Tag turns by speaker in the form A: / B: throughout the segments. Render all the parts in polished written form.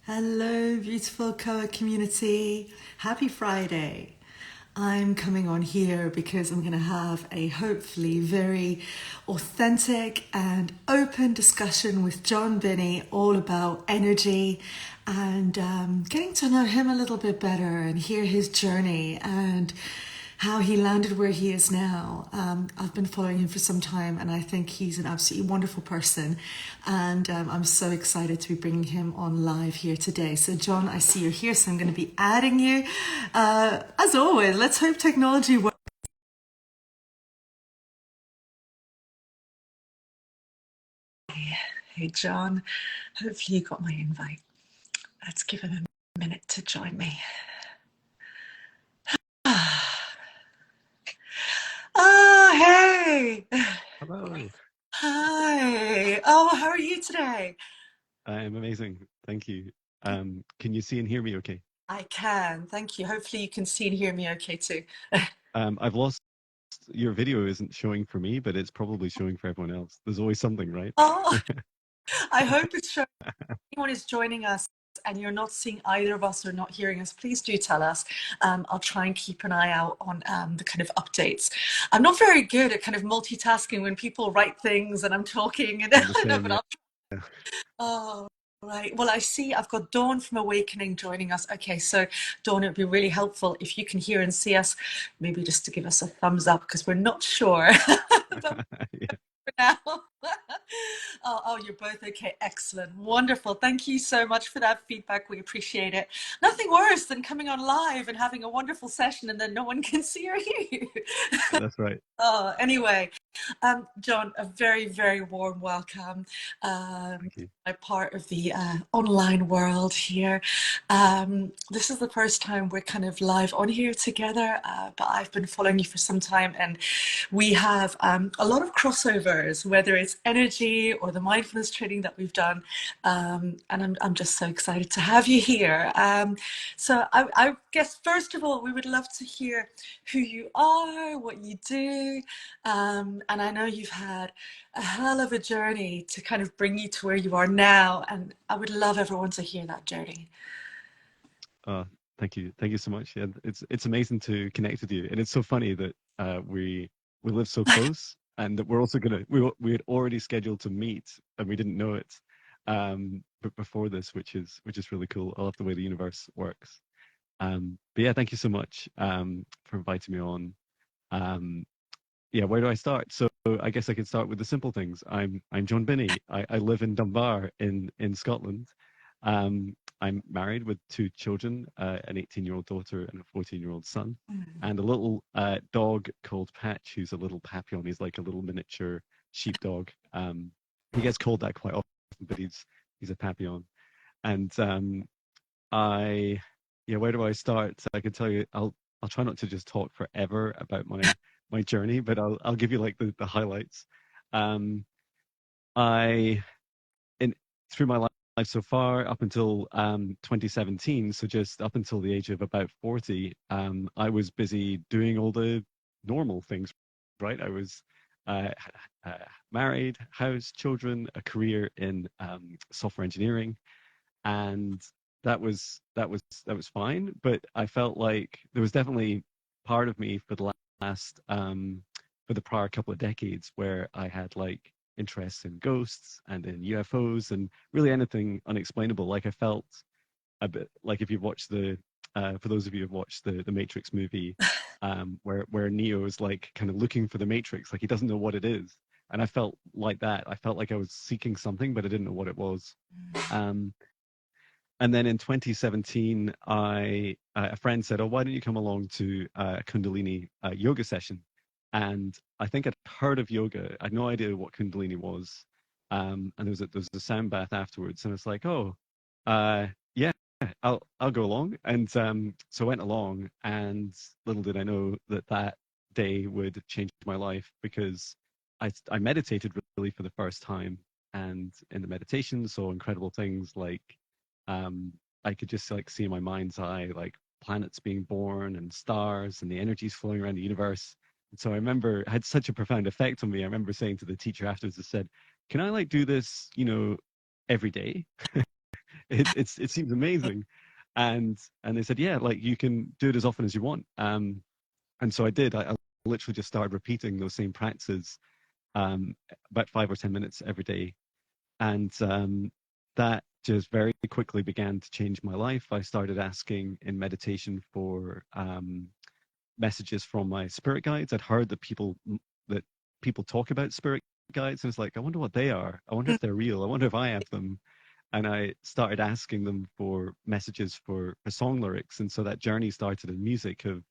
A: Hello, beautiful Koa community. Happy Friday. I'm coming on here because I'm going to have a hopefully very authentic and open discussion with Jon Binnie all about energy and getting to know him a little bit better and hear his journey and how he landed where he is now. I've been following him for some time and I think he's an absolutely wonderful person. And I'm so excited to be bringing him on live here today. So, Jon, I see you're here, so I'm going to be adding you. As always, let's hope technology works. Hey, Jon, hopefully you got my invite. Let's give him a minute to join me. Hey.
B: Hello.
A: Hi. Oh, how are you today?
B: I'm amazing. Thank you. Can you see and hear me okay?
A: I can. Thank you. Hopefully you can see and hear me okay too.
B: I've lost your video isn't showing for me, but it's probably showing for everyone else. There's always something, right?
A: Oh, I hope it's showing. Anyone is joining us and you're not seeing either of us or not hearing us, please do tell us. I'll try and keep an eye out on the kind of updates. I'm not very good at kind of multitasking when people write things and I'm talking and I
B: I'm the
A: don't know,
B: same,
A: but
B: yeah.
A: I'll. Oh, right. Well, I see I've got Dawn from Awakening joining us. Okay, so Dawn, it would be really helpful if you can hear and see us, maybe just to give us a thumbs up because we're not sure. But
B: Yeah.
A: for now. Oh, you're both okay. Excellent. Wonderful. Thank you so much for that feedback. We appreciate it. Nothing worse than coming on live and having a wonderful session and then no one can see or hear you.
B: That's right.
A: Anyway, Jon, a very, very warm welcome.
B: Thank you.
A: I'm part of the online world here. This is the first time we're kind of live on here together, but I've been following you for some time and we have a lot of crossovers, whether it's energy or the mindfulness training that we've done. And I'm just so excited to have you here. So I guess, first of all, we would love to hear who you are, what you do. And I know you've had a hell of a journey to kind of bring you to where you are now. And I would love everyone to hear that journey.
B: Uh, Thank you. Thank you so much. Yeah, it's amazing to connect with you. And it's so funny that we live so close and that we're also gonna we had already scheduled to meet and we didn't know it. But before this, which is really cool. I love the way the universe works. But yeah, thank you so much for inviting me on. Um, yeah, where do I start? So I guess I could start with the simple things. I'm Jon Binnie. I live in Dunbar in Scotland. I'm married with two children, an 18-year-old daughter and a 14-year-old son, and a little dog called Patch, who's a little papillon. He's like a little miniature sheepdog. He gets called that quite often, but he's a papillon. And I yeah, where do I start? I can tell you, I'll try not to just talk forever about my journey, but I'll give you like the highlights. Um, I in through my life so far up until 2017, so just up until the age of about 40, I was busy doing all the normal things, right? I was uh, married, house, children, a career in software engineering, and that was fine. But I felt like there was definitely part of me for the last for the prior couple of decades where I had like interests in ghosts and in UFOs and really anything unexplainable. Like I felt a bit like if you've watched the for those of you who've watched the Matrix movie, where Neo is like kind of looking for the Matrix, like he doesn't know what it is. And I felt like that. I felt like I was seeking something, but I didn't know what it was. Um, and then in 2017, a friend said, "Oh, why don't you come along to a Kundalini yoga session?" And I think I'd heard of yoga. I had no idea what Kundalini was. And there was a sound bath afterwards, and it's like, "Oh, yeah, I'll go along." And so I went along, and little did I know that that day would change my life because I meditated really for the first time, and in the meditation saw incredible things like um, I could just like see in my mind's eye like planets being born and stars and the energies flowing around the universe. And so I remember it had such a profound effect on me. I remember saying to the teacher afterwards, I said, "Can I like do this, every day?" It seems amazing. And they said, yeah, like you can do it as often as you want. And so I did. I literally just started repeating those same practices, about 5 or 10 minutes every day. And that just very quickly began to change my life. I started asking in meditation for messages from my spirit guides. I'd heard that people talk about spirit guides, and it's like, I wonder what they are. I wonder if they're real. I wonder if I have them. And I started asking them for messages for song lyrics, and so that journey started in music of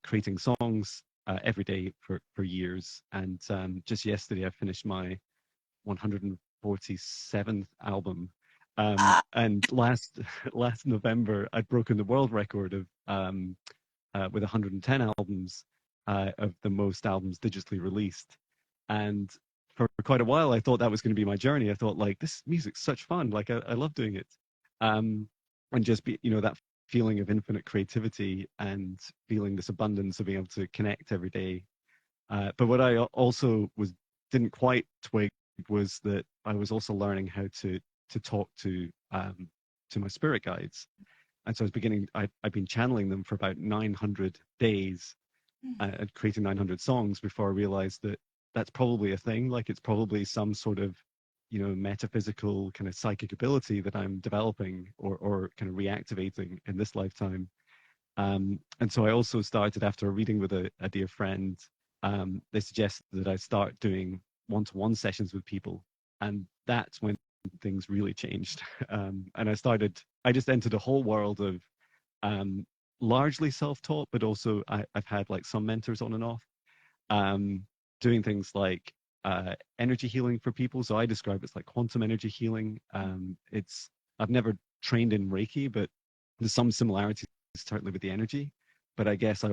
B: creating songs every day for years. And just yesterday, I finished my 147th album. And last last November, I'd broken the world record of with 110 albums of the most albums digitally released. And for quite a while, I thought that was going to be my journey. I thought, like, this music's such fun. Like, I love doing it. And just be, that feeling of infinite creativity and feeling this abundance of being able to connect every day. But what I also didn't quite twig was that I was also learning how to talk to my spirit guides. And so I've been channeling them for about 900 days and creating 900 songs before I realized that that's probably a thing. Like, it's probably some sort of, metaphysical kind of psychic ability that I'm developing or kind of reactivating in this lifetime. And so I also started, after a reading with a dear friend, they suggested that I start doing one-to-one sessions with people. And that's when things really changed. And I just entered a whole world of largely self-taught, but also I've had like some mentors on and off, doing things like energy healing for people. So I describe it as like quantum energy healing. I've never trained in Reiki, but there's some similarities certainly with the energy. But I guess I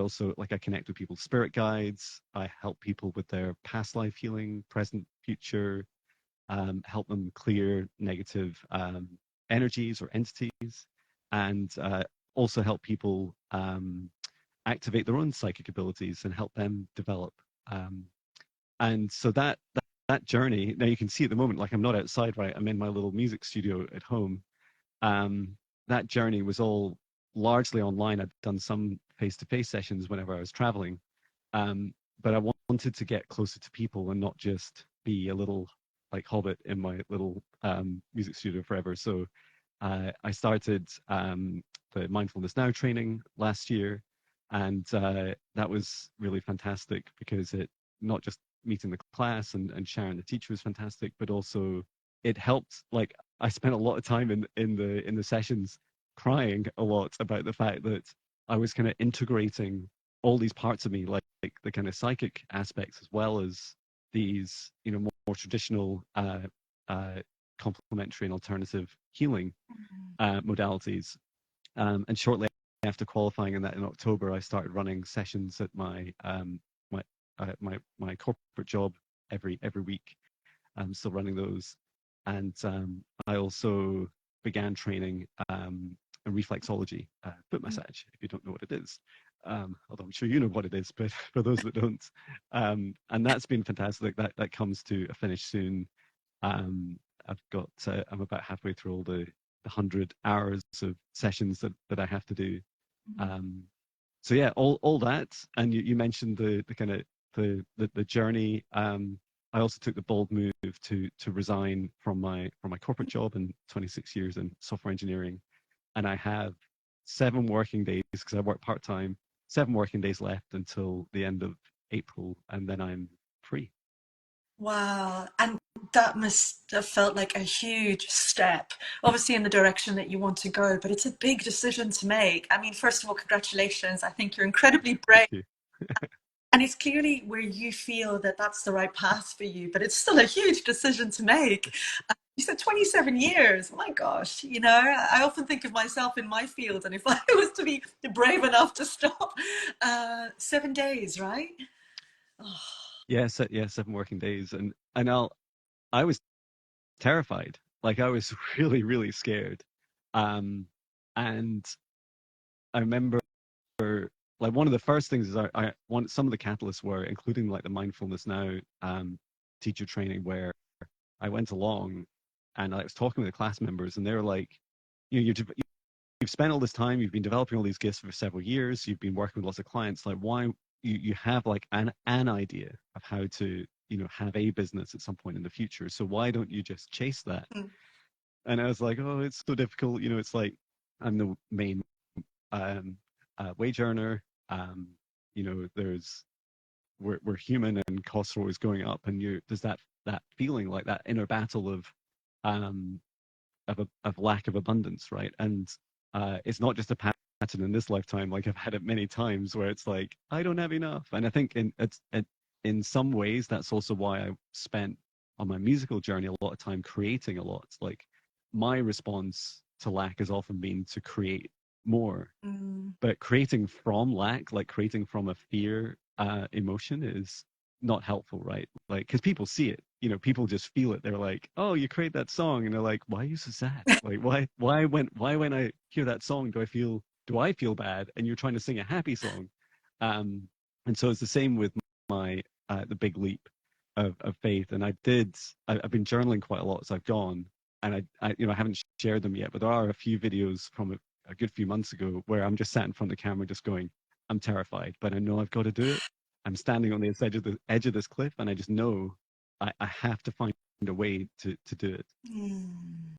B: connect with people's spirit guides. I help people with their past life healing, present, future, help them clear negative energies or entities, and also help people activate their own psychic abilities and help them develop. And so that journey, now you can see at the moment, like, I'm not outside, right? I'm in my little music studio at home. That journey was all largely online. I'd done some face-to-face sessions whenever I was traveling. But I wanted to get closer to people and not just be a little like hobbit in my little music studio forever. So I started the Mindfulness Now training last year, and that was really fantastic because it not just meeting the class and sharing the teacher was fantastic, but also it helped. Like, I spent a lot of time in the sessions crying a lot about the fact that I was kind of integrating all these parts of me, like the kind of psychic aspects as well as these, more traditional complementary and alternative healing modalities. And shortly after qualifying in October, I started running sessions at my corporate job every week. I'm still running those, and I also began training in reflexology, foot massage. If you don't know what it is, although I'm sure you know what it is, but for those that don't, and that's been fantastic. That comes to a finish soon. I'm about halfway through all the 100 hours of sessions that I have to do. So yeah, all that, and you mentioned the kind of the journey. I also took the bold move to resign from my corporate job in 26 years in software engineering, and I have 7 working days because I work part time. 7 working days left until the end of April, and then I'm free.
A: Wow. And that must have felt like a huge step, obviously in the direction that you want to go, but it's a big decision to make. I mean, first of all, congratulations. I think you're incredibly
B: Thank
A: brave.
B: you.
A: And it's clearly where you feel that that's the right path for you, but it's still a huge decision to make. You said 27 years. My gosh, I often think of myself in my field, and if I was to be brave enough to stop, 7 days, right? Oh.
B: Yeah, 7 working days, and I was terrified. Like, I was really, really scared. Um, and I remember, like, one of the first things is I want some of the catalysts were including like the Mindfulness Now teacher training, where I went along and I was talking with the class members, and they were like, you've spent all this time, you've been developing all these gifts for several years, you've been working with lots of clients, like why you have like an idea of how to have a business at some point in the future, so why don't you just chase that?
A: Mm.
B: And I was like, oh, it's so difficult, it's like I'm the main wage earner, there's we're human and costs are always going up, and there's that feeling, like that inner battle um of lack of abundance, right? And it's not just a pattern in this lifetime. Like I've had it many times where it's like I don't have enough, and I think in some ways that's also why I spent on my musical journey a lot of time creating a lot. Like my response to lack has often been to create more,
A: Mm.
B: but creating from lack, like creating from a fear emotion, is not helpful, right? Like, because people see it, people just feel it. They're like, oh, you create that song, and they're like, why are you so sad? Like, why when I hear that song do I feel bad, and you're trying to sing a happy song? And so it's the same with my the big leap of faith. And I've been journaling quite a lot as I've gone, and I haven't shared them yet, but there are a few videos from a good few months ago where I'm just sat in front of the camera just going, I'm terrified, but I know I've got to do it. I'm standing on the edge of this cliff, and I just know I have to find a way to do it.
A: Mm.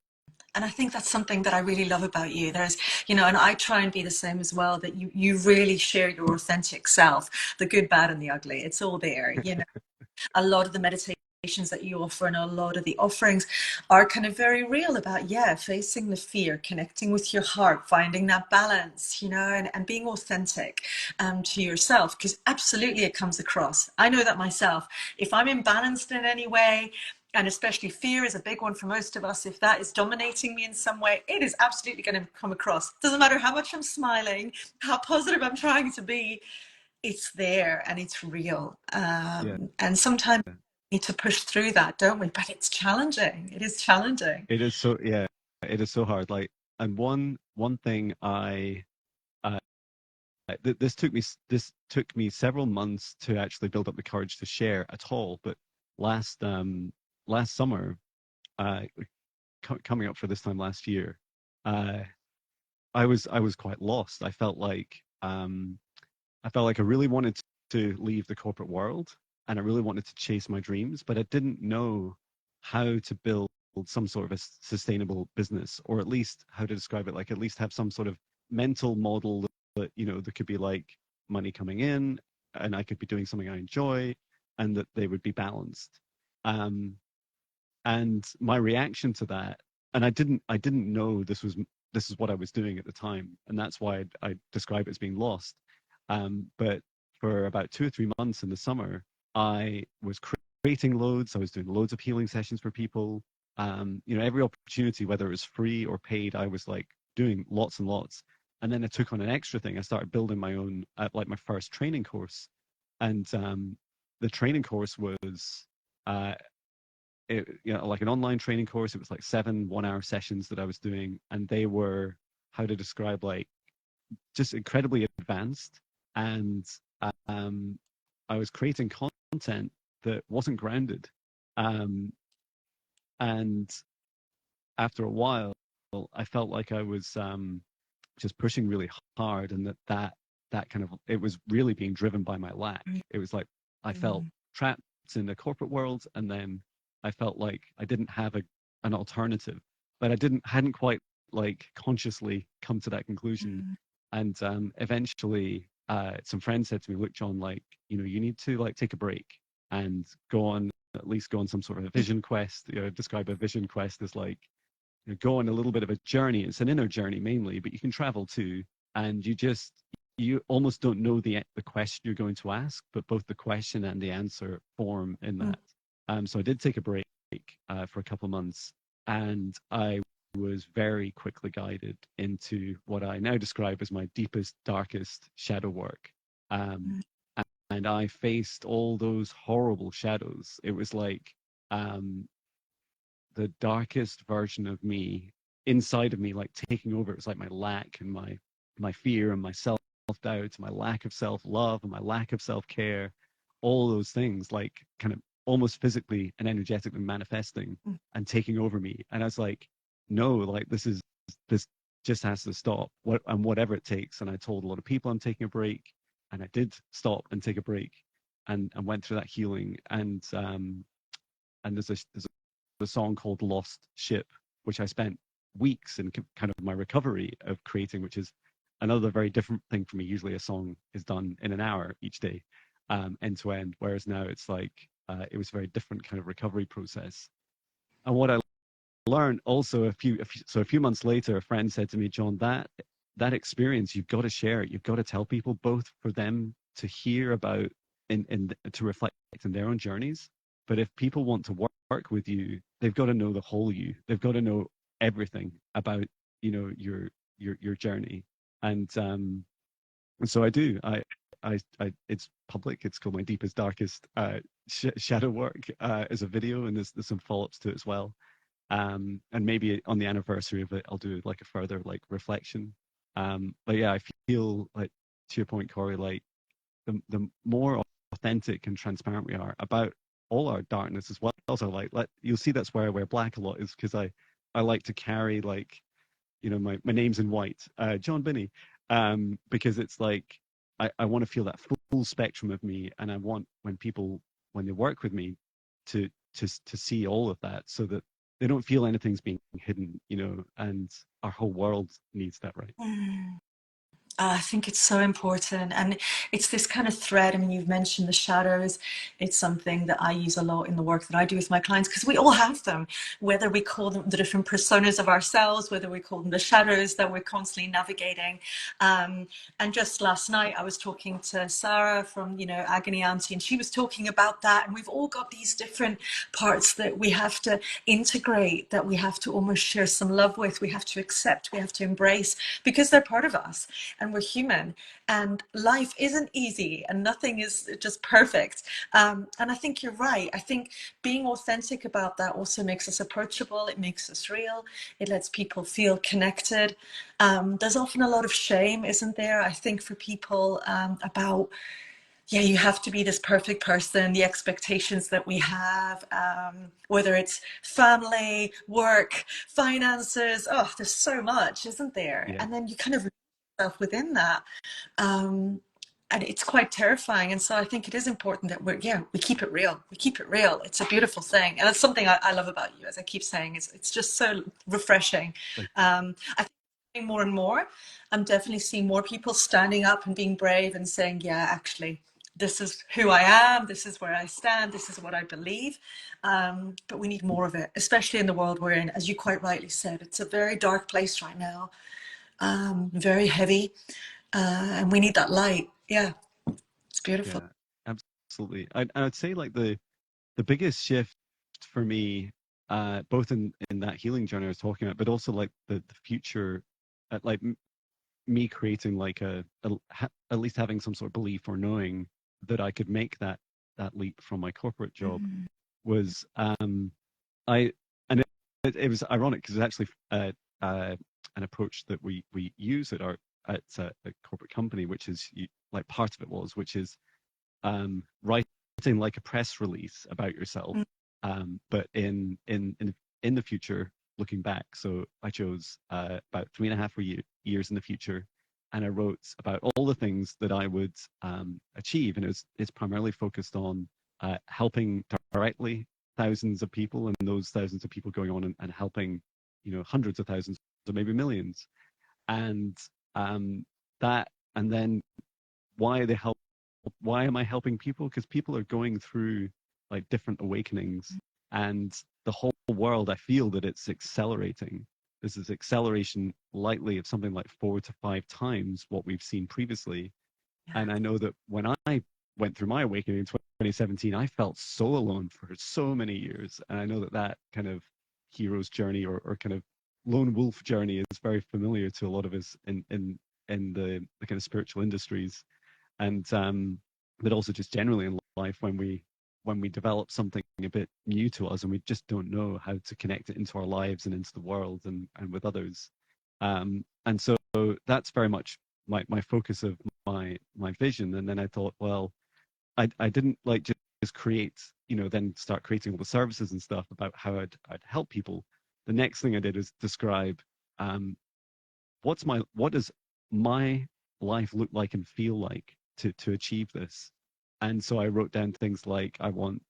A: And I think that's something that I really love about you. There's, and I try and be the same as well, that you really share your authentic self, the good, bad, and the ugly. It's all there, A lot of the meditations that you offer and a lot of the offerings are kind of very real about, facing the fear, connecting with your heart, finding that balance, and being authentic to yourself, because absolutely it comes across. I know that myself. If I'm imbalanced in any way, and especially fear is a big one for most of us, if that is dominating me in some way, it is absolutely going to come across. Doesn't matter how much I'm smiling, how positive I'm trying to be, it's there and it's real.
B: Yeah,
A: And sometimes we need to push through that, don't we? But it's challenging. It is challenging.
B: it is so. Yeah, it is so hard. Like, and one thing uh, this took me several months to actually build up the courage to share at all. But last last summer, uh, coming up for this time last year, uh, I was quite lost. I felt like I really wanted to leave the corporate world, and I really wanted to chase my dreams, but I didn't know how to build some sort of a sustainable business, or at least how to describe it, like at least have some sort of mental model that, that could be like money coming in, and I could be doing something I enjoy, and that they would be balanced. Um, and my reaction to that, and I didn't know this is what I was doing at the time, and that's why I describe it as being lost. But for about 2 or 3 months in the summer, I was creating loads. I was doing loads of healing sessions for people. Every opportunity, whether it was free or paid, I was like doing lots and lots. And then I took on an extra thing. I started building my own, like my first training course, and the training course was uh, like an online training course. It was like 7 1-hour sessions that I was doing, and they were, how to describe, like just incredibly advanced. And um, I was creating content that wasn't grounded. Um, and after a while, I felt like I was just pushing really hard, and that kind of, it was really being driven by my lack. It was like I felt
A: Mm.
B: trapped in the corporate world, and then I felt like I didn't have an alternative, but I hadn't quite like consciously come to that conclusion.
A: Mm.
B: And eventually, some friends said to me, "Look, John, like you need to like take a break and at least go on some sort of a vision quest." Describe a vision quest as like, go on a little bit of a journey. It's an inner journey mainly, but you can travel too. And you almost don't know the question you're going to ask, but both the question and the answer form in
A: Mm.
B: that. So I did take a break for a couple of months, and I was very quickly guided into what I now describe as my deepest, darkest shadow work. Um,
A: Mm.
B: and I faced all those horrible shadows. It was like um, the darkest version of me inside of me, like taking over. It was like my lack and my fear and my self doubt, my lack of self love and my lack of self care, all those things like kind of almost physically and energetically manifesting and taking over me. And I was like, no, like this just has to stop. And whatever it takes. And I told a lot of people I'm taking a break, and I did stop and take a break, and went through that healing. And there's a song called Lost Ship, which I spent weeks in kind of my recovery of creating, which is another very different thing for me. Usually a song is done in an hour each day, end to end, whereas now it's like it was a very different kind of recovery process. And what I learned also a few months later, a friend said to me, John, that experience, you've got to share it. You've got to tell people, both for them to hear about and to reflect in their own journeys. But if people want to work with you, they've got to know the whole you. They've got to know everything about, you know, your journey. And so I do. It's public. It's called My Deepest, Darkest Shadow Work as a video, and there's some follow-ups to it as well. And maybe on the anniversary of it, I'll do like a further like reflection. But yeah, I feel like, to your point, Cori, like the more authentic and transparent we are about all our darkness as well. So like you'll see that's where I wear black a lot, is because I like to carry, like, you know, my name's in white, Jon Binnie, because it's like I want to feel that full spectrum of me, and I want when they work with me to see all of that, so that they don't feel anything's being hidden, you know, and our whole world needs that, right?
A: I think it's so important, and it's this kind of thread. I mean, you've mentioned the shadows. It's something that I use a lot in the work that I do with my clients, because we all have them, whether we call them the different personas of ourselves, whether we call them the shadows that we're constantly navigating. And just last night, I was talking to Sarah from, you know, Agony Auntie, and she was talking about that. And we've all got these different parts that we have to integrate, that we have to almost share some love with, we have to accept, we have to embrace, because they're part of us. And we're human, and life isn't easy, and nothing is just perfect. And I think you're right. I think being authentic about that also makes us approachable. It makes us real. It lets people feel connected. There's often a lot of shame, isn't there? I think for people about, yeah, you have to be this perfect person, the expectations that we have, whether it's family, work, finances. Oh, there's so much, isn't there?
B: Yeah,
A: And then you kind of yourself within that. Um, and it's quite terrifying. And so I think it is important that we keep it real. We keep it real. It's a beautiful thing. And it's something I love about you, as I keep saying, it's just so refreshing.
B: like,
A: I think more and more, I'm definitely seeing more people standing up and being brave and saying, yeah, actually, this is who I am, this is where I stand, this is what I believe. But we need more of it, especially in the world we're in. As you quite rightly said, it's a very dark place right now, very heavy, and we need that light. Yeah, it's beautiful.
B: yeah, absolutely. I'd say like the biggest shift for me, both in that healing journey I was talking about, but also like the future, like me creating like at least having some sort of belief or knowing that I could make that leap from my corporate job, was I and it was ironic, because it's actually an approach that we use at a corporate company, which is like part of it was, which is writing like a press release about yourself, but in the future, looking back. So I chose about 3.5 years in the future, and I wrote about all the things that I would achieve, and it's primarily focused on helping directly thousands of people, and those thousands of people going on and helping, you know, hundreds of thousands or maybe millions, and that, and then why they help. Why am I helping people? Because people are going through like different awakenings, and the whole world, I feel that it's accelerating. This is acceleration likely of something like 4 to 5 times what we've seen previously. And I know that when I went through my awakening in 2017, I felt so alone for so many years. And I know that kind of hero's journey, or kind of lone wolf journey, is very familiar to a lot of us in the kind of spiritual industries. And but also just generally in life, when we develop something a bit new to us, and we just don't know how to connect it into our lives and into the world and with others. And so that's very much my focus of my vision. And then I thought, well, I didn't like just create then start creating all the services and stuff about how I'd help people, the next thing I did is describe um, what does my life look like and feel like to achieve this. And so I wrote down things like I want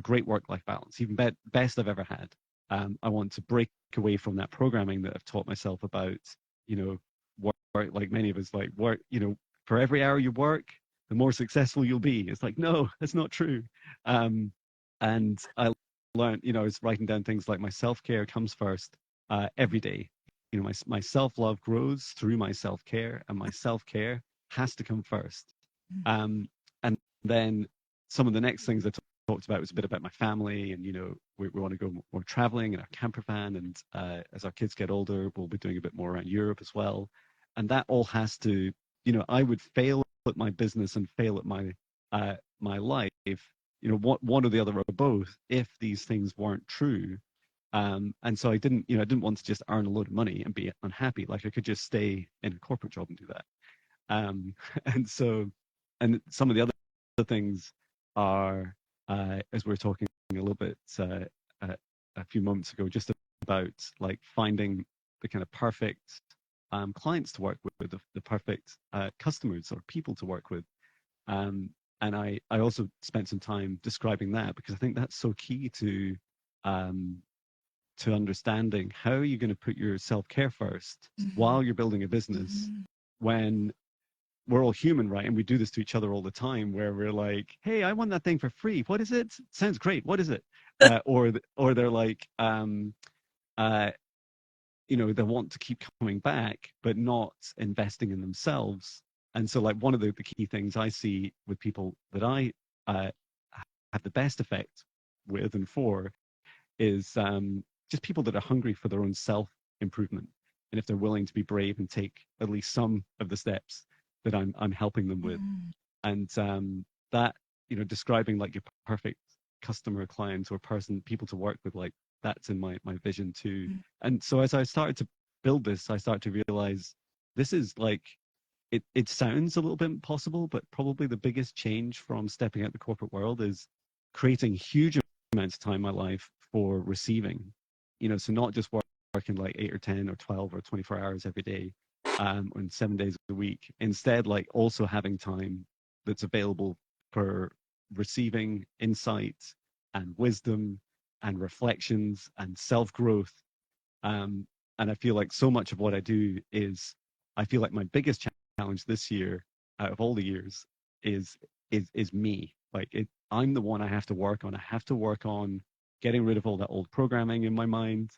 B: great work life balance, even best I've ever had. I want to break away from that programming that I've taught myself about work, like many of us, like work, for every hour you work, the more successful you'll be. It's like, no, that's not true. um, and I learned, I was writing down things like my self-care comes first every day. My self-love grows through my self-care, and my self-care has to come first. And then some of the next things I talked about was a bit about my family, and we want to go more traveling in our camper van, and as our kids get older, we'll be doing a bit more around Europe as well. And that all has to, I would fail at my business and fail at my life, one or the other or both, if these things weren't true. And so I didn't want to just earn a load of money and be unhappy. Like I could just stay in a corporate job and do that. Um, and so, and some of the other things are, as we were talking a little bit a, a few moments ago, just about like finding the kind of perfect clients to work with, the perfect customers or people to work with. Um, and I also spent some time describing that, because I think that's so key um, to understanding how are you going to put your self-care first while you're building a business, when we're all human, right? And we do this to each other all the time, where we're like, "Hey, I want that thing for free. What is it? Sounds great. What is it?" Or they're like, uh, they want to keep coming back, but not investing in themselves. And so, like, one of the key things I see with people that I uh, have the best effect with and for is just people that are hungry for their own self improvement, and if they're willing to be brave and take at least some of the steps that I'm helping them with. And that, describing like your perfect customer, client, or person, people to work with, like that's in my vision too. And so as I started to build this, I started to realize this is like, it sounds a little bit impossible, but probably the biggest change from stepping out the corporate world is creating huge amounts of time in my life for receiving. So not just working like 8 or 10 or 12 or 24 hours every day, and 7 days a week. Instead, like also having time that's available for receiving insight and wisdom and reflections and self growth. And I feel like so much of what I do is, I feel like my biggest challenge this year, out of all the years, is me. Like I'm the one I have to work on. I have to work on getting rid of all that old programming in my mind.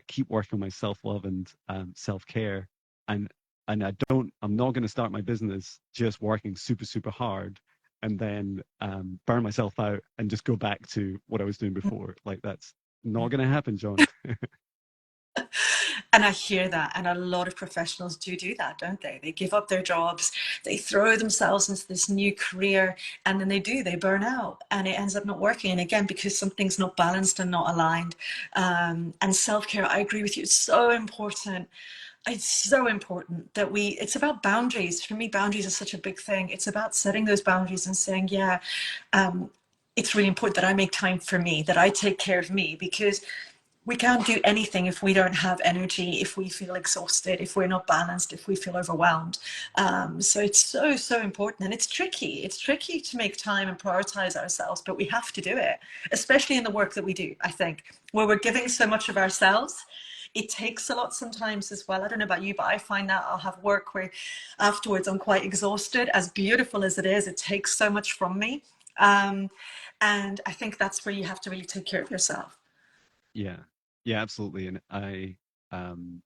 B: Keep working on my self love and self care, and I'm not going to start my business just working super super hard and then burn myself out and just go back to what I was doing before. Like that's not going to happen, John.
C: And I hear that, and a lot of professionals do that, don't they? They give up their jobs, they throw themselves into this new career, and then they burn out, and it ends up not working. And again, because something's not balanced and not aligned. And self-care, I agree with you, it's so important. It's so important that it's about boundaries. For me, boundaries are such a big thing. It's about setting those boundaries and saying, yeah, it's really important that I make time for me, that I take care of me, because we can't do anything if we don't have energy, if we feel exhausted, if we're not balanced, if we feel overwhelmed. So it's so, so important. And it's tricky. It's tricky to make time and prioritize ourselves, but we have to do it, especially in the work that we do, I think, where we're giving so much of ourselves. It takes a lot sometimes as well. I don't know about you, but I find that I'll have work where afterwards I'm quite exhausted. As beautiful as it is, it takes so much from me. And I think that's where you have to really take care of yourself.
B: Yeah, yeah, absolutely. And um,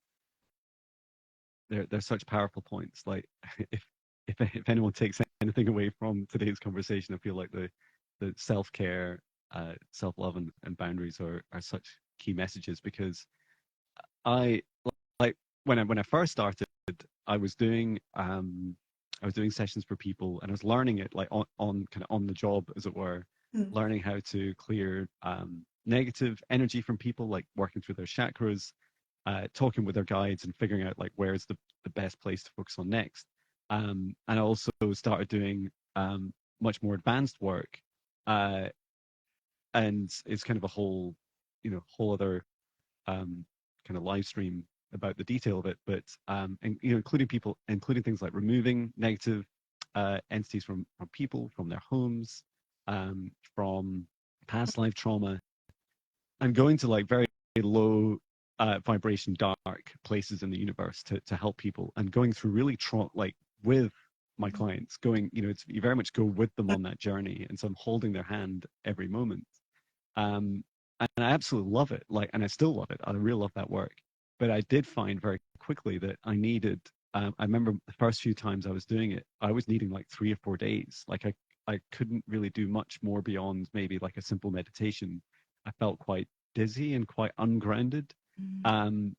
B: they're such powerful points. Like, if anyone takes anything away from today's conversation, I feel like the self care, self love, and boundaries are such key messages. Because I like when I first started, I was doing um, I was doing sessions for people, and I was learning it like on kind of on the job, as it were,
C: Mm.
B: learning how to clear negative energy from people, like working through their chakras, talking with their guides and figuring out like where's the best place to focus on next. And I also started doing much more advanced work, uh, and it's kind of a whole, whole other kind of live stream about the detail of it. But and including things like removing negative entities from people, from their homes, from past life trauma, and going to like very low vibration, dark places in the universe to help people, and going through really like with my clients, going, you very much go with them on that journey, and so I'm holding their hand every moment. And I absolutely love it, and I still love it. I really love that work. But I did find very quickly that I needed, I remember the first few times I was doing it, I was needing like 3 or 4 days. Like I couldn't really do much more beyond maybe like a simple meditation. I felt quite dizzy and quite ungrounded. And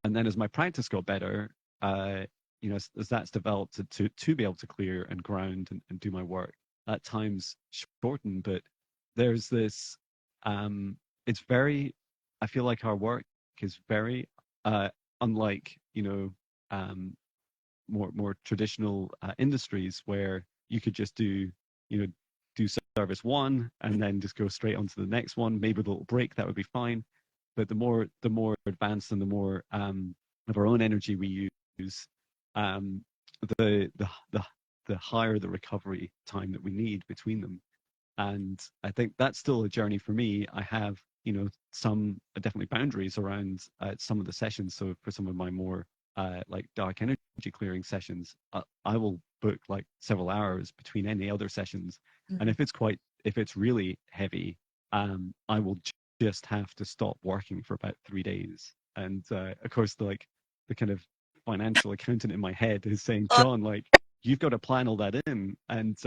B: then as my practice got better, as that's developed to be able to clear and ground and do my work, at times shortened, but there's this, it's very, I feel like our work is very unlike, more traditional industries where you could just do service one and then just go straight on to the next one, maybe with a little break, that would be fine. But the more advanced and the more of our own energy we use, the higher the recovery time that we need between them. And I think that's still a journey for me. I have, some definitely boundaries around some of the sessions. So for some of my more like dark energy clearing sessions, I will book like several hours between any other sessions. And if it's really heavy, I will just have to stop working for about 3 days. And of course, the kind of financial accountant in my head is saying, Jon, like, you've got to plan all that in. And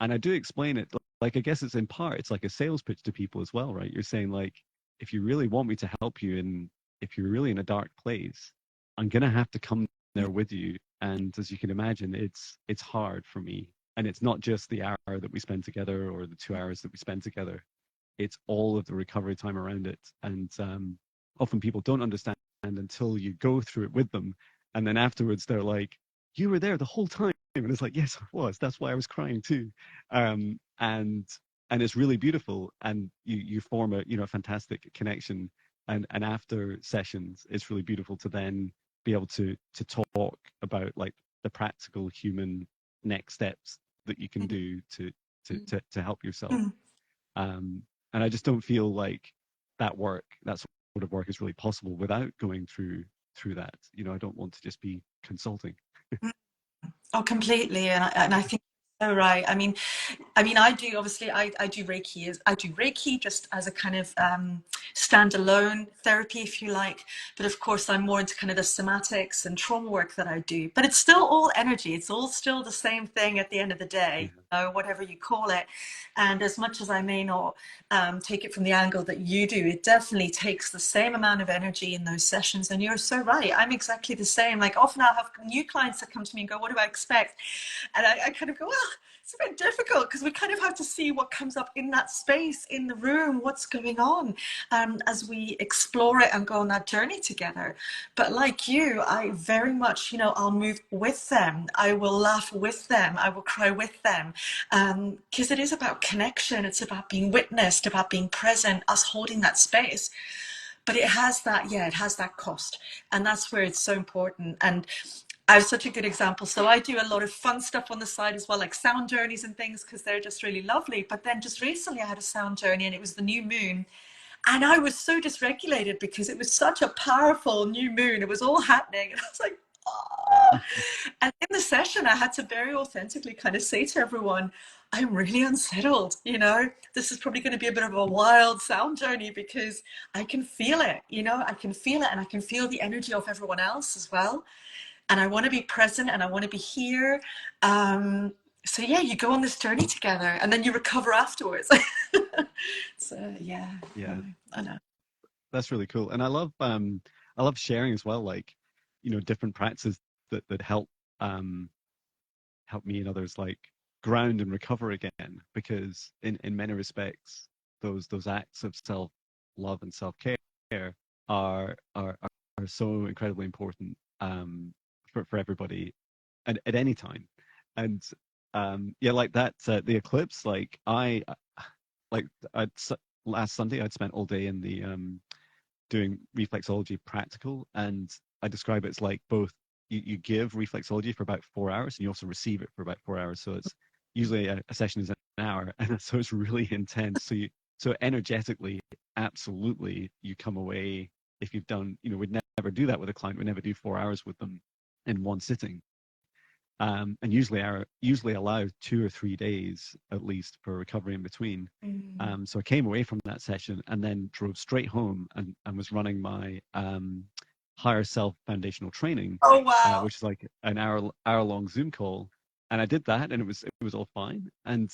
B: I do explain it, like, I guess it's in part, it's like a sales pitch to people as well, right? You're saying, like, if you really want me to help you, and if you're really in a dark place, I'm going to have to come there with you. And as you can imagine, it's hard for me. And it's not just the hour that we spend together or the 2 hours that we spend together. It's all of the recovery time around it. And often people don't understand until you go through it with them. And then afterwards, they're like, you were there the whole time. And it's like, yes, I was. That's why I was crying too. And it's really beautiful. And you form a fantastic connection. And after sessions, it's really beautiful to then be able to talk about like the practical human next steps that you can do to help yourself. And I just don't feel like that sort of work is really possible without going through that. I don't want to just be consulting.
C: Oh, completely. And I think you're so right. I mean, I do, obviously, I do Reiki. I do Reiki just as a kind of standalone therapy, if you like. But of course, I'm more into kind of the somatics and trauma work that I do. But it's still all energy. It's all still the same thing at the end of the day, whatever you call it. And as much as I may not take it from the angle that you do, it definitely takes the same amount of energy in those sessions. And you're so right. I'm exactly the same. Like, often I'll have new clients that come to me and go, what do I expect? And I kind of go, well, it's a bit difficult because we kind of have to see what comes up in that space, in the room, what's going on, as we explore it and go on that journey together. But like you, I very much, I'll move with them. I will laugh with them. I will cry with them, because it is about connection. It's about being witnessed, about being present, us holding that space. But it has that cost. And that's where it's so important. And I have such a good example. So I do a lot of fun stuff on the side as well, like sound journeys and things, because they're just really lovely. But then just recently I had a sound journey, and it was the new moon. And I was so dysregulated because it was such a powerful new moon. It was all happening. And I was like, oh. And in the session, I had to very authentically kind of say to everyone, I'm really unsettled. This is probably going to be a bit of a wild sound journey because I can feel it. I can feel it, and I can feel the energy of everyone else as well. And I want to be present, and I want to be here. So yeah, you go on this journey together, and then you recover afterwards. So yeah, I know.
B: That's really cool. And I love sharing as well, like, different practices that help me and others like ground and recover again, because in many respects those acts of self love and self care are so incredibly important for everybody at any time. And like that, the eclipse, like like last Sunday I'd spent all day in the doing reflexology practical, and I describe it as like both you give reflexology for about 4 hours and you also receive it for about 4 hours. So it's usually a session is an hour, and so it's really intense. So energetically, absolutely, you come away, if you've done, we'd never do that with a client. We never do 4 hours with them in one sitting. And usually allow 2 or 3 days at least for recovery in between. So I came away from that session and then drove straight home and was running my higher self foundational training,
C: Oh, wow.
B: which is like an hour long Zoom call. And I did that, and it was all fine. And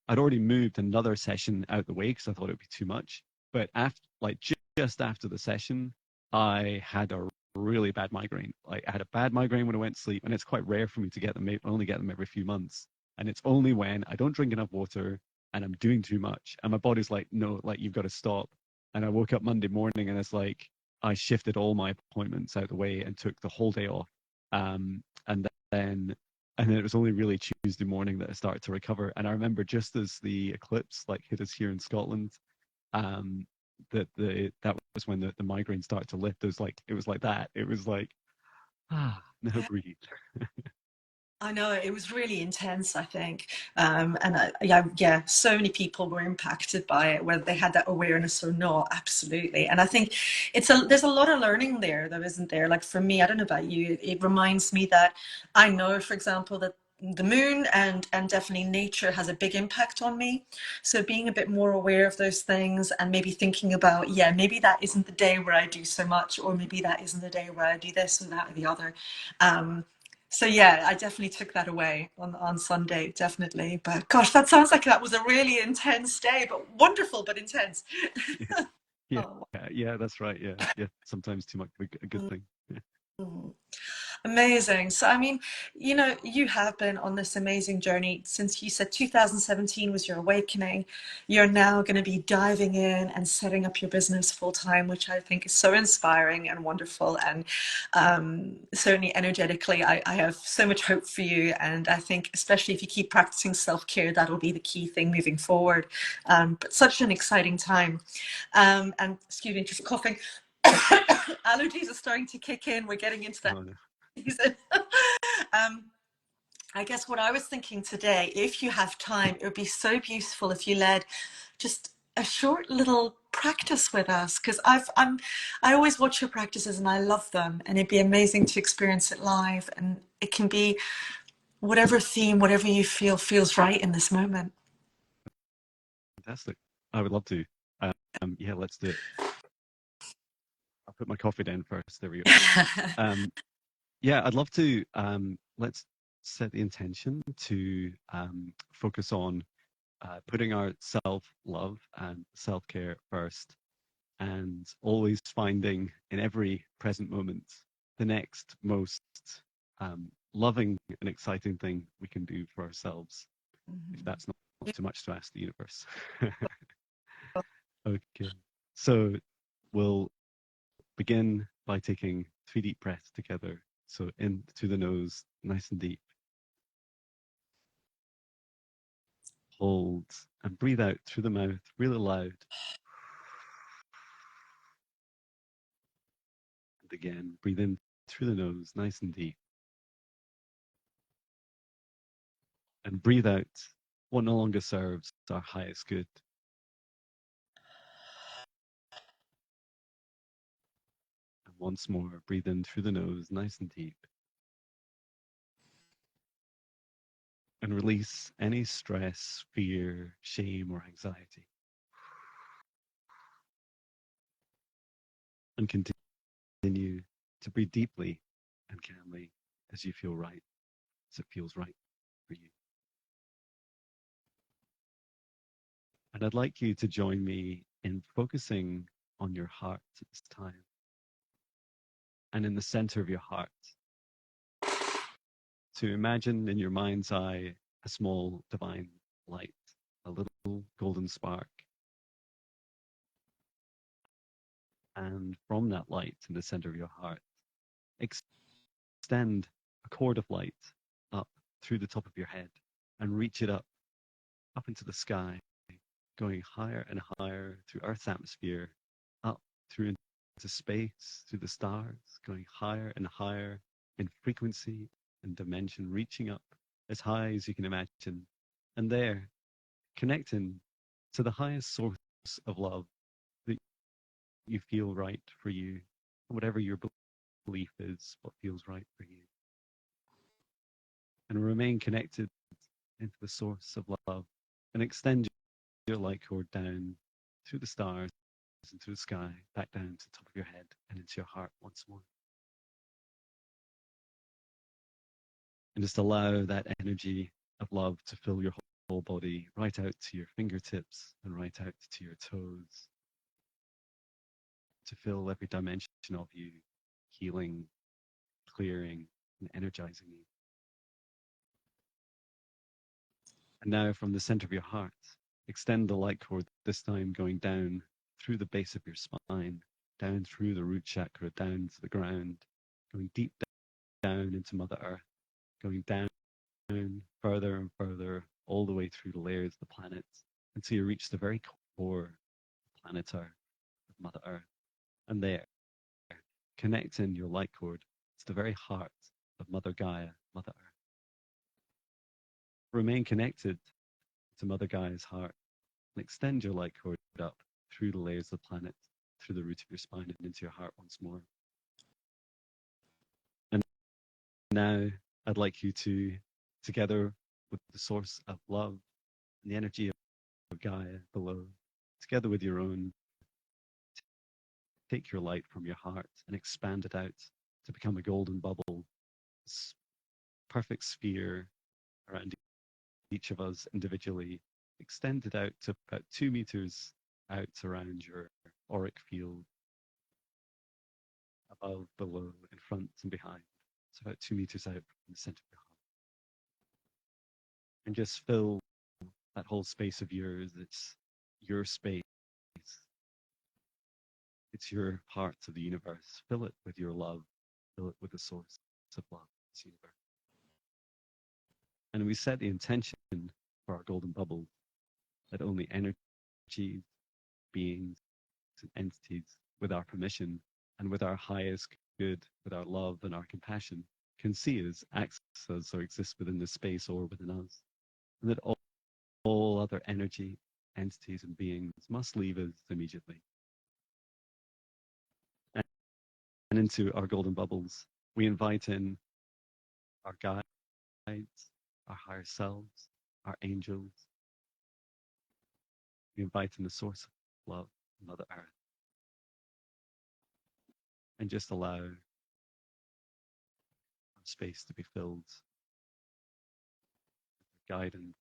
B: I'd already moved another session out the way because I thought it would be too much. But after, like just after the session, I had a really bad migraine. Like I had a bad migraine when I went to sleep, and it's quite rare for me to get them. I only get them every few months, and it's only when I don't drink enough water and I'm doing too much, and my body's like, no, like you've got to stop. And I woke up Monday morning, and it's like I shifted all my appointments out the way and took the whole day off. And then it was only really Tuesday morning that I started to recover. And I remember just as the eclipse like hit us here in Scotland, that was when the migraine started to lift. It was like that. It was like, now breathe.
C: I know it was really intense, I think. Yeah, so many people were impacted by it, whether they had that awareness or not. Absolutely. And I think there's a lot of learning there, though, isn't there? Like for me, I don't know about you, it reminds me that I know, for example, that the moon and definitely nature has a big impact on me. So being a bit more aware of those things and maybe thinking about, yeah, maybe that isn't the day where I do so much, or maybe that isn't the day where I do this or that or the other. So yeah, I definitely took that away on Sunday, definitely. But gosh, that sounds like that was a really intense day, but wonderful, but intense.
B: Yeah,
C: Oh.
B: yeah, that's right. Yeah. Sometimes too much a good thing. Yeah.
C: Mm. Amazing. So, I mean, you have been on this amazing journey since you said 2017 was your awakening. You're now going to be diving in and setting up your business full time, which I think is so inspiring and wonderful. And certainly energetically, I have so much hope for you. And I think, especially if you keep practicing self-care, that'll be the key thing moving forward. But such an exciting time. And excuse me, just coughing. Allergies are starting to kick in. We're getting into that
B: Oh, no.
C: season. um, I guess what I was thinking today, if you have time, it would be so beautiful if you led just a short little practice with us, because I always watch your practices and I love them, and it'd be amazing to experience it live. And it can be whatever theme, whatever you feel feels right in this moment.
B: Fantastic. I would love to. Yeah, let's do it. I'll put my coffee down first. There we go. Yeah, I'd love to. Let's set the intention to focus on putting our self-love and self-care first, and always finding in every present moment the next most loving and exciting thing we can do for ourselves, if that's not too much to ask the universe. Okay, so we'll begin by taking 3 deep breaths together. So in through the nose, nice and deep. Hold and breathe out through the mouth really loud. And again, breathe in through the nose, nice and deep. And breathe out what no longer serves our highest good. And once more, breathe in through the nose, nice and deep. And release any stress, fear, shame, or anxiety. And continue to breathe deeply and calmly as you feel right, as it feels right for you. And I'd like you to join me in focusing on your heart at this time. And in the center of your heart, to imagine in your mind's eye a small divine light, a little golden spark. And from that light in the center of your heart, extend a cord of light up through the top of your head and reach it up into the sky, going higher and higher through Earth's atmosphere, up through into space, through the stars, going higher and higher in frequency and dimension, reaching up as high as you can imagine. And there, connecting to the highest source of love that you feel right for you, whatever your belief is, what feels right for you. And remain connected into the source of love and extend your light cord down through the stars, into the sky, back down to the top of your head and into your heart once more. And just allow that energy of love to fill your whole body, right out to your fingertips and right out to your toes, to fill every dimension of you, healing, clearing, and energizing you. And now from the center of your heart, extend the light cord, this time going down through the base of your spine, down through the root chakra, down to the ground, going deep down into Mother Earth, going down further and further, all the way through the layers of the planets, until you reach the very core of planet Earth, of Mother Earth. And there, connecting your light cord to the very heart of Mother Gaia, Mother Earth. Remain connected to Mother Gaia's heart and extend your light cord up through the layers of the planet, through the root of your spine and into your heart once more. And now I'd like you to, together with the source of love and the energy of Gaia below, together with your own, take your light from your heart and expand it out to become a golden bubble, this perfect sphere around each of us individually, extend it out to about 2 meters out around your auric field, above, below, in front and behind. So about 2 meters out from the center of your heart. And just fill that whole space of yours. It's your space. It's your part of the universe. Fill it with your love. Fill it with the source of love, this universe. And we set the intention for our golden bubble that only energies, beings, and entities, with our permission and with our highest good, with our love and our compassion, can see us, access or exist within this space or within us. And that all other energy, entities, and beings must leave us immediately. And into our golden bubbles, we invite in our guides, our higher selves, our angels. We invite in the source of love, Mother Earth. And just allow our space to be filled with guidance,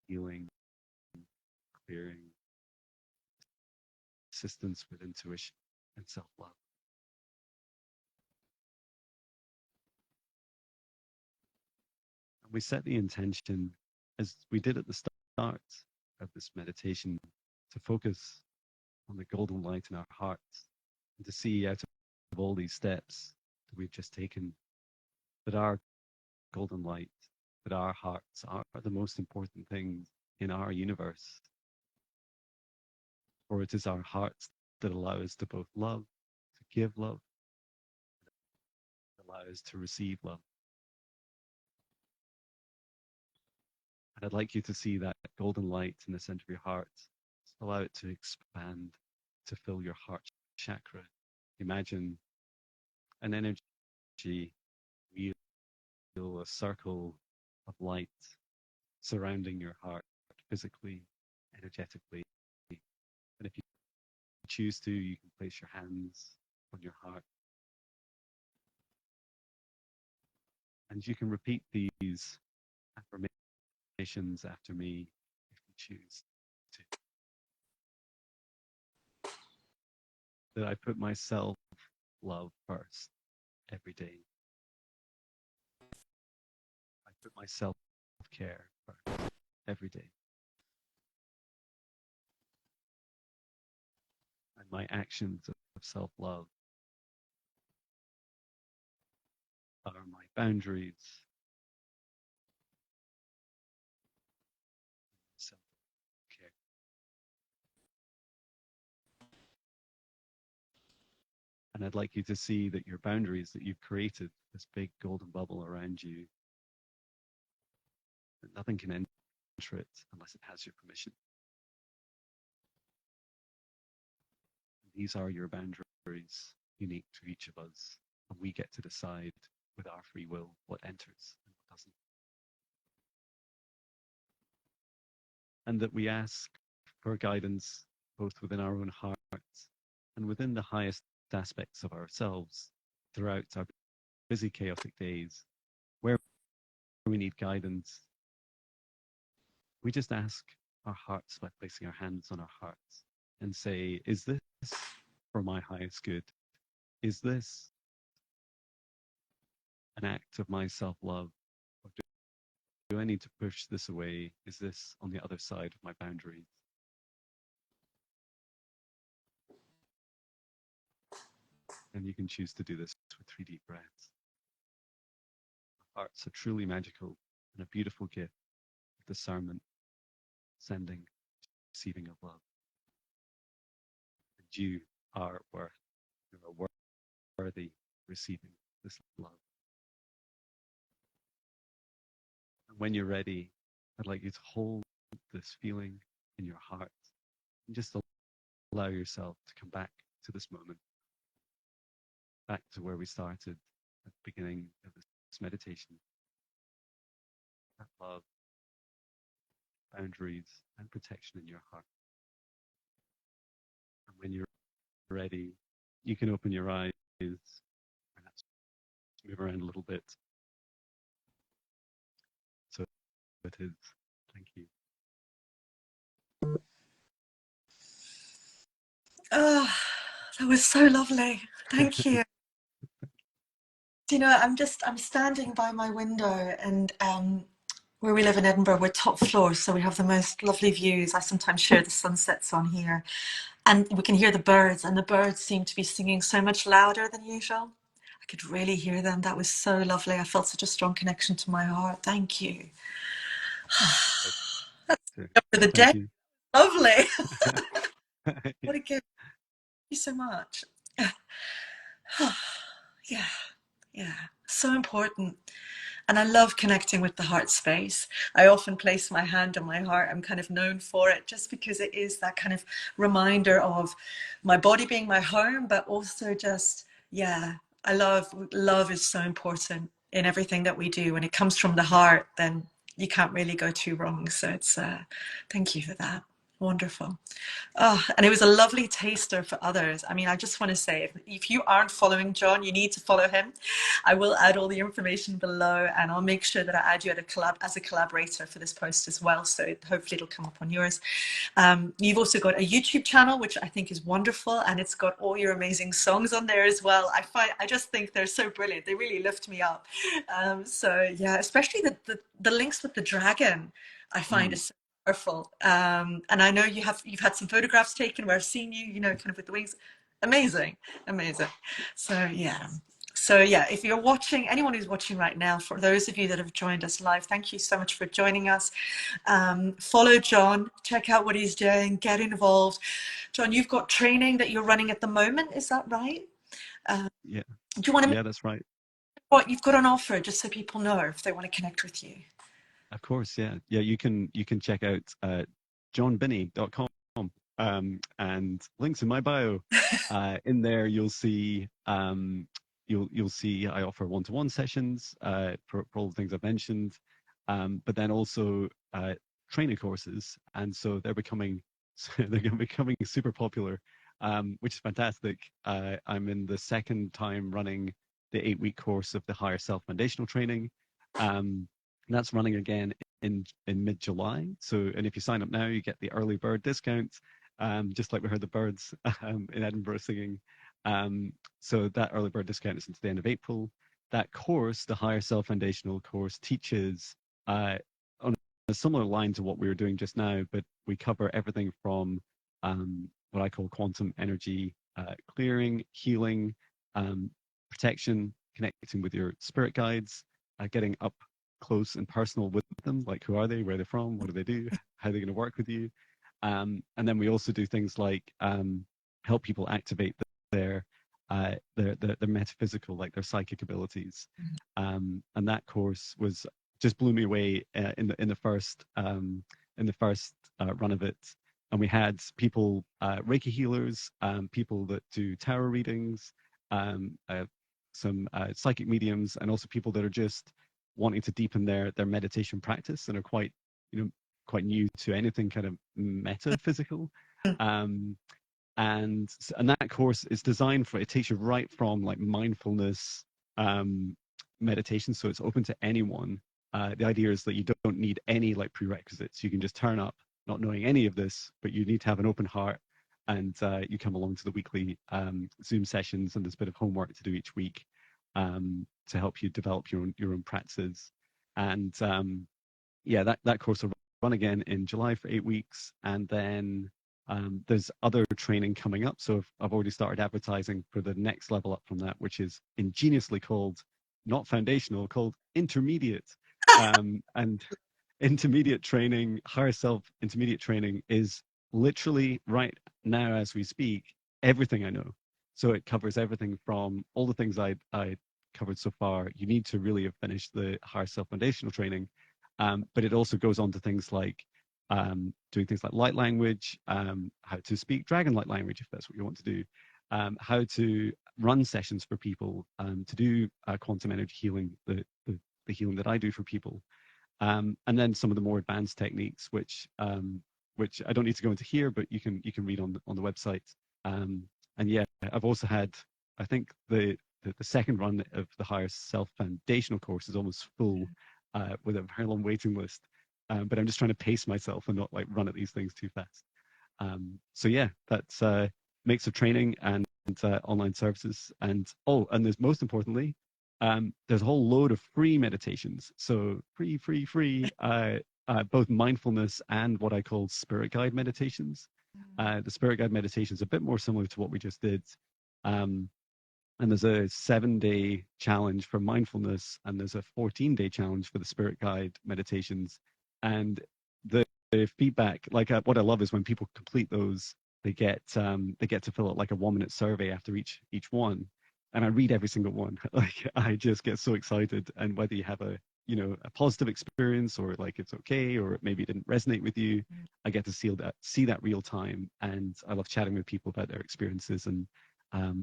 B: healing, clearing, assistance with intuition and self-love. And we set the intention, as we did at the start of this meditation, to focus on the golden light in our hearts and to see out of all these steps that we've just taken that our golden light, that our hearts are the most important things in our universe. For it is our hearts that allow us to both love, to give love, allow us to receive love. And I'd like you to see that golden light in the center of your heart. Allow it to expand, to fill your heart chakra. Imagine an energy wheel, a circle of light surrounding your heart, physically, energetically. And if you choose to, you can place your hands on your heart. And you can repeat these affirmations after me if you choose to. That I put myself love first every day. I put my self-care first every day. And my actions of self-love are my boundaries, self-care. And I'd like you to see that your boundaries that you've created, this big golden bubble around you, that nothing can enter it unless it has your permission. These are your boundaries, unique to each of us, and we get to decide with our free will what enters and what doesn't. And that we ask for guidance both within our own hearts and within the highest aspects of ourselves throughout our busy, chaotic days, where we need guidance. We just ask our hearts by placing our hands on our hearts and say, is this for my highest good? Is this an act of my self-love? Or do I need to push this away? Is this on the other side of my boundaries? And you can choose to do this with 3 deep breaths. Our hearts are truly magical and a beautiful gift of discernment, sending, receiving of love. And you are worth, you are worthy receiving this love. And when you're ready, I'd like you to hold this feeling in your heart and just allow yourself to come back to this moment, back to where we started at the beginning of this meditation. That love, boundaries, and protection in your heart. And when you're ready, you can open your eyes, perhaps move around a little bit. So it is. Thank you.
C: Oh, that was so lovely. Thank you. You know, I'm standing by my window, and where we live in Edinburgh, we're top floor, so we have the most lovely views. I sometimes share the sunsets on here, and we can hear the birds, and the birds seem to be singing so much louder than usual. I could really hear them. That was so lovely. I felt such a strong connection to my heart. Thank you. For the day.
B: Thank you.
C: Lovely. What a gift. Thank you so much. Yeah, yeah, so important. And I love connecting with the heart space. I often place my hand on my heart. I'm kind of known for it just because it is that kind of reminder of my body being my home, but also just, yeah, I love is so important in everything that we do. When it comes from the heart, then you can't really go too wrong. So it's, thank you for that. Wonderful. Oh, and it was a lovely taster for others. I mean, I just want to say, if you aren't following Jon, you need to follow him. I will add all the information below, and I'll make sure that I add you as a collaborator for this post as well. So hopefully it'll come up on yours. You've also got a YouTube channel, which I think is wonderful, and it's got all your amazing songs on there as well. I just think they're so brilliant. They really lift me up. So yeah, especially the links with the dragon, I find is so powerful. And I know you've had some photographs taken where I've seen you, you know, kind of with the wings. Amazing, amazing. So yeah. So yeah, if you're watching, anyone who's watching right now, for those of you that have joined us live, thank you so much for joining us. Follow Jon, check out what he's doing, get involved. Jon, you've got training that you're running at the moment, is that right?
B: Yeah.
C: Do you want to
B: Yeah, that's right.
C: what you've got on offer, just so people know if they want to connect with you?
B: Of course, yeah. Yeah, you can check out jonbinnie.com and links in my bio. In there you'll see you'll see I offer one-to-one sessions for all the things I've mentioned, but then also training courses, and so they're becoming super popular, which is fantastic. I'm in the second time running the 8-week course of the Higher Self Foundational Training. That's running again in mid-July. So, and if you sign up now, you get the early bird discount, just like we heard the birds in Edinburgh singing. So that early bird discount is until the end of April. That course, the Higher Self Foundational course, teaches on a similar line to what we were doing just now, but we cover everything from what I call quantum energy clearing, healing, protection, connecting with your spirit guides, getting up close and personal with them, like who are they, where they're from, what do they do, how they're going to work with you. And then we also do things like help people activate their their metaphysical, like their psychic abilities. And that course was just blew me away in the first run of it. And we had people, Reiki healers, people that do tarot readings, some psychic mediums, and also people that are just wanting to deepen their meditation practice and are quite, quite new to anything kind of metaphysical. Um, and that course is designed for, it takes you right from like mindfulness meditation, so it's open to anyone. The idea is that you don't need any like prerequisites. You can just turn up not knowing any of this, but you need to have an open heart, and you come along to the weekly Zoom sessions, and there's a bit of homework to do each week to help you develop your own practices. And yeah, that course will run again in July for 8 weeks, and then there's other training coming up. So I've already started advertising for the next level up from that, which is ingeniously called, not foundational, called intermediate. And intermediate training, higher self intermediate training, is literally right now as we speak, everything I know. So it covers everything from all the things I covered so far. You need to really have finished the higher self foundational training. But it also goes on to things like doing things like light language, how to speak dragon light language if that's what you want to do, how to run sessions for people, to do quantum energy healing, the healing that I do for people, and then some of the more advanced techniques, which I don't need to go into here, but you can read on the website. And yeah, I've also had, I think the second run of the higher self foundational course is almost full, with a very long waiting list. But I'm just trying to pace myself and not like run at these things too fast. So yeah, that's mix of training and online services. And there's, most importantly, there's a whole load of free meditations. So free, both mindfulness and what I call spirit guide meditations. The spirit guide meditation is a bit more similar to what we just did. And there's a 7-day challenge for mindfulness, and there's a 14-day challenge for the spirit guide meditations. And the feedback, like what I love is when people complete those, they get to fill out like a 1-minute survey after each one, and I read every single one. Like I just get so excited. And whether you have a positive experience, or like it's okay, or maybe it didn't resonate with you, I get to see that real time. And I love chatting with people about their experiences and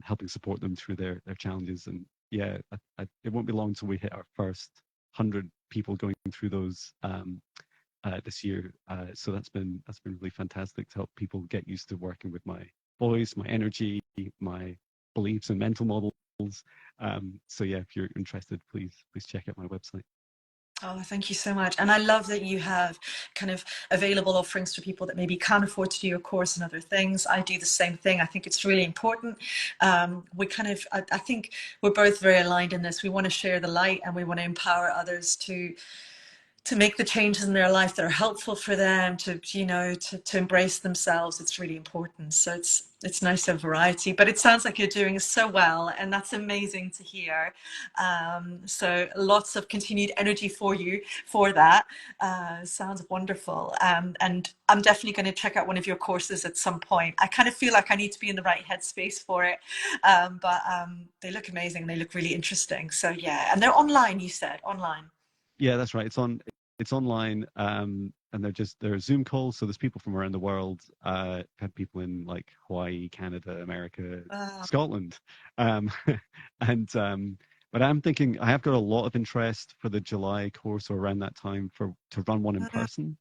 B: helping support them through their challenges. And yeah, it won't be long until we hit our first 100 people going through those this year. So that's been really fantastic to help people get used to working with my voice, my energy, my beliefs and mental models. So yeah, if you're interested, please check out my website.
C: Oh, thank you so much. And I love that you have kind of available offerings for people that maybe can't afford to do your course and other things. I do the same thing. I think it's really important. I think we're both very aligned in this. We want to share the light, and we want to empower others to make the changes in their life that are helpful for them, to embrace themselves. It's really important. So it's nice to have variety, but it sounds like you're doing so well, and that's amazing to hear. So lots of continued energy for you for that. Sounds wonderful. And I'm definitely going to check out one of your courses at some point. I kind of feel like I need to be in the right headspace for it. But they look amazing. They look really interesting. So yeah, and they're online, you said, online.
B: Yeah, that's right. It's online, and they're Zoom calls. So there's people from around the world. I've had people in like Hawaii, Canada, America, Scotland, and but I'm thinking I have got a lot of interest for the July course, or around that time, to run one in person.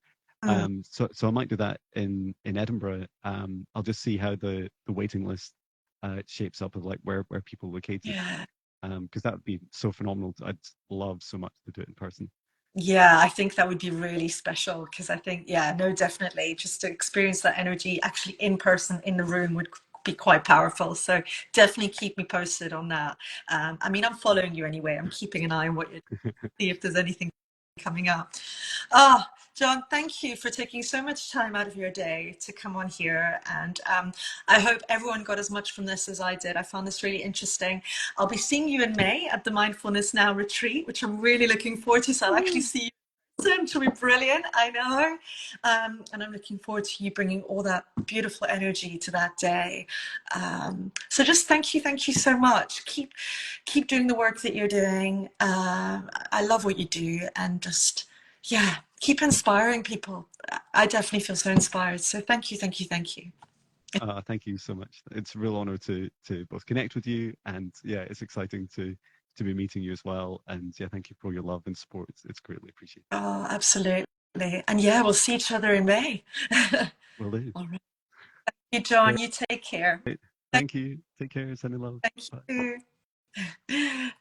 B: So I might do that in Edinburgh. I'll just see how the waiting list shapes up, of like where people are located.
C: Yeah.
B: Because that would be so phenomenal. I'd love so much to do it in person.
C: Yeah, I think that would be really special, because I think, yeah, no, definitely, just to experience that energy actually in person in the room would be quite powerful. So definitely keep me posted on that. I mean, I'm following you anyway. I'm keeping an eye on what you see, if there's anything coming up. Ah, Jon, thank you for taking so much time out of your day to come on here. And I hope everyone got as much from this as I did. I found this really interesting. I'll be seeing you in May at the Mindfulness Now retreat, which I'm really looking forward to. So I'll actually see you in It'll be brilliant, I know. And I'm looking forward to you bringing all that beautiful energy to that day. So just thank you so much. Keep doing the work that you're doing. I love what you do, and just, yeah, keep inspiring people. I definitely feel so inspired. So thank you.
B: Thank you so much. It's a real honor to both connect with you, and yeah, it's exciting to be meeting you as well. And yeah, thank you for your love and support. It's greatly appreciated.
C: Oh, absolutely. And yeah, we'll see each other in May.
B: Will do.
C: All right. Thank you, John. You take care.
B: Great. Thank you. Take care. Sending love.
C: Thank
B: Bye.
C: you. Bye.